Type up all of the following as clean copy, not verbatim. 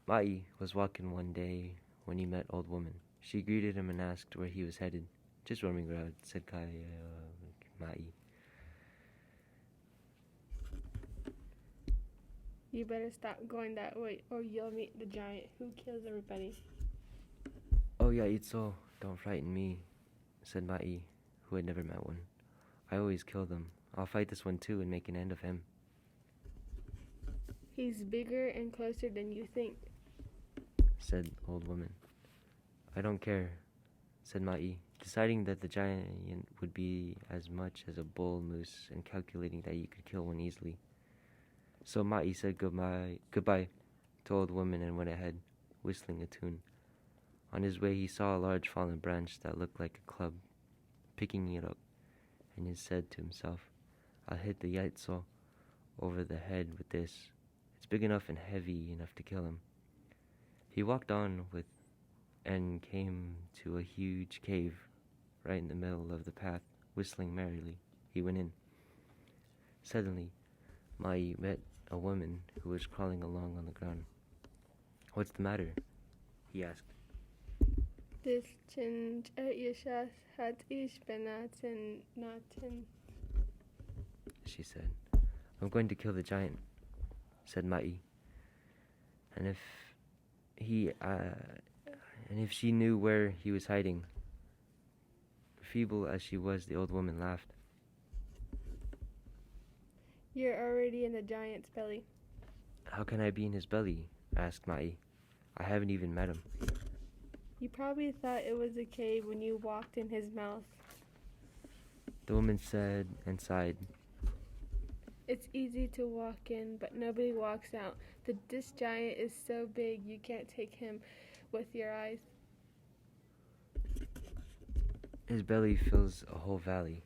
Mai was walking one day when he met Old Woman. She greeted him and asked where he was headed. Just roaming around, said Mai. You better stop going that way or you'll meet the giant who kills everybody. Oh yeah, Itzo, don't frighten me, said Mai, who had never met one. I always kill them. I'll fight this one too and make an end of him. He's bigger and closer than you think, said Old Woman. I don't care, said Mai, deciding that the giant would be as much as a bull moose and calculating that you could kill one easily. So Mai said goodbye to Old Woman and went ahead, whistling a tune. On his way, he saw a large fallen branch that looked like a club. Picking it up, and he said to himself, I'll hit the Yaitso over the head with this. It's big enough and heavy enough to kill him. He walked on and came to a huge cave right in the middle of the path, whistling merrily. He went in. Suddenly, Mai met a woman who was crawling along on the ground. What's the matter? He asked. This change at Yeshas hat ish benatin natin, she said. I'm going to kill the giant, said Mai. And if she knew where he was hiding. Feeble as she was, the old woman laughed. You're already in the giant's belly. How can I be in his belly? Asked Mai. I haven't even met him. You probably thought it was a cave when you walked in his mouth. The woman said and sighed. It's easy to walk in, but nobody walks out. This giant is so big you can't take him with your eyes. His belly fills a whole valley.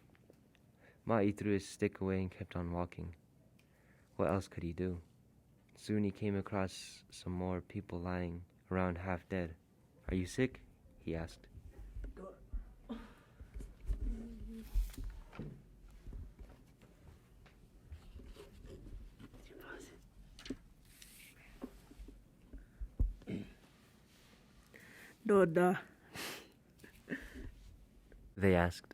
Mai threw his stick away and kept on walking. What else could he do? Soon he came across some more people lying around half dead. Are you sick? He asked. Doda. They asked.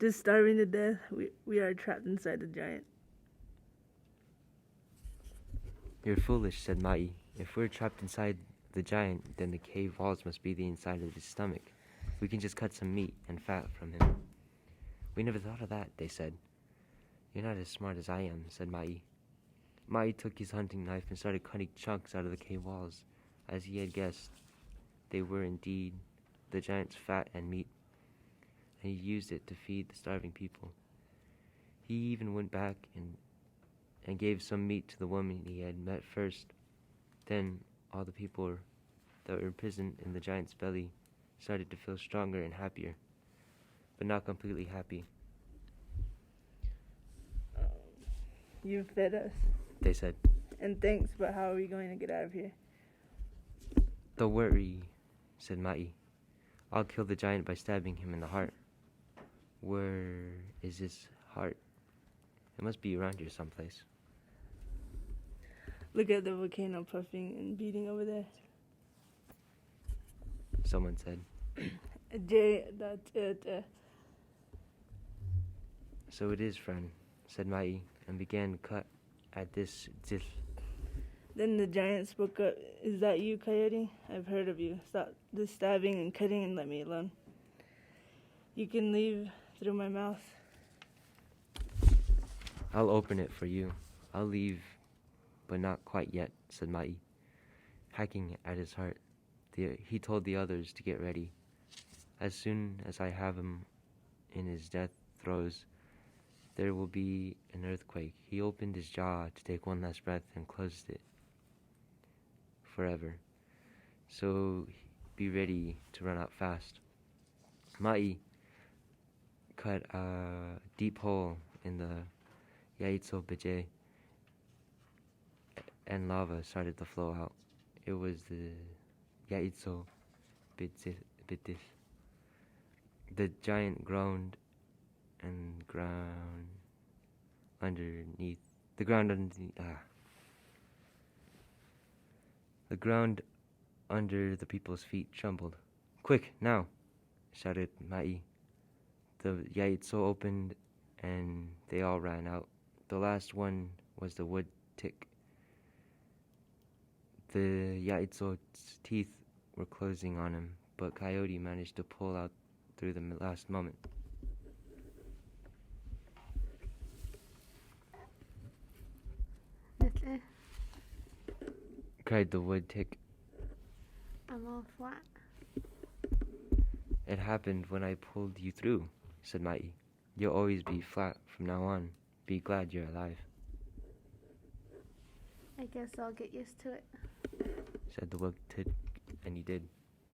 Just starving to death. We are trapped inside the giant. You're foolish, said Mai. If we're trapped inside the giant, then the cave walls must be the inside of his stomach. We can just cut some meat and fat from him. We never thought of that, they said. You're not as smart as I am, said Mai. Mai took his hunting knife and started cutting chunks out of the cave walls. As he had guessed, they were indeed the giant's fat and meat, and he used it to feed the starving people. He even went back and gave some meat to the woman he had met first. Then all the people that were imprisoned in the giant's belly started to feel stronger and happier, but not completely happy. You fed us. They said. And thanks, but how are we going to get out of here? Don't worry, said Mai. I'll kill the giant by stabbing him in the heart. Where is his heart? It must be around here someplace. Look at the volcano puffing and beating over there. Someone said. So it is, friend, said Mai, and began to cut at this zil. Then the giant spoke up. Is that you, Coyote? I've heard of you. Stop this stabbing and cutting and let me alone. You can leave through my mouth. I'll open it for you. I'll leave, but not quite yet, said Mai, hacking at his heart. He told the others to get ready. As soon as I have him in his death throes, there will be an earthquake. He opened his jaw to take one last breath and closed it forever. So be ready to run out fast. Mai cut a deep hole in the Yaitso Beje, and lava started to flow out. It was the Yaitso Bitis. The giant groaned and ground underneath. The ground under the people's feet trembled. "Quick, now!" shouted Ma'i. The yaitso opened and they all ran out. The last one was the wood tick. The yaitso's teeth were closing on him, but Coyote managed to pull out through the last moment. That's it. Cried the wood tick. I'm all flat. "It happened when I pulled you through," said Ma'i. "You'll always be flat from now on. Be glad you're alive," I guess I'll get used to it. said the wood tick, and he did.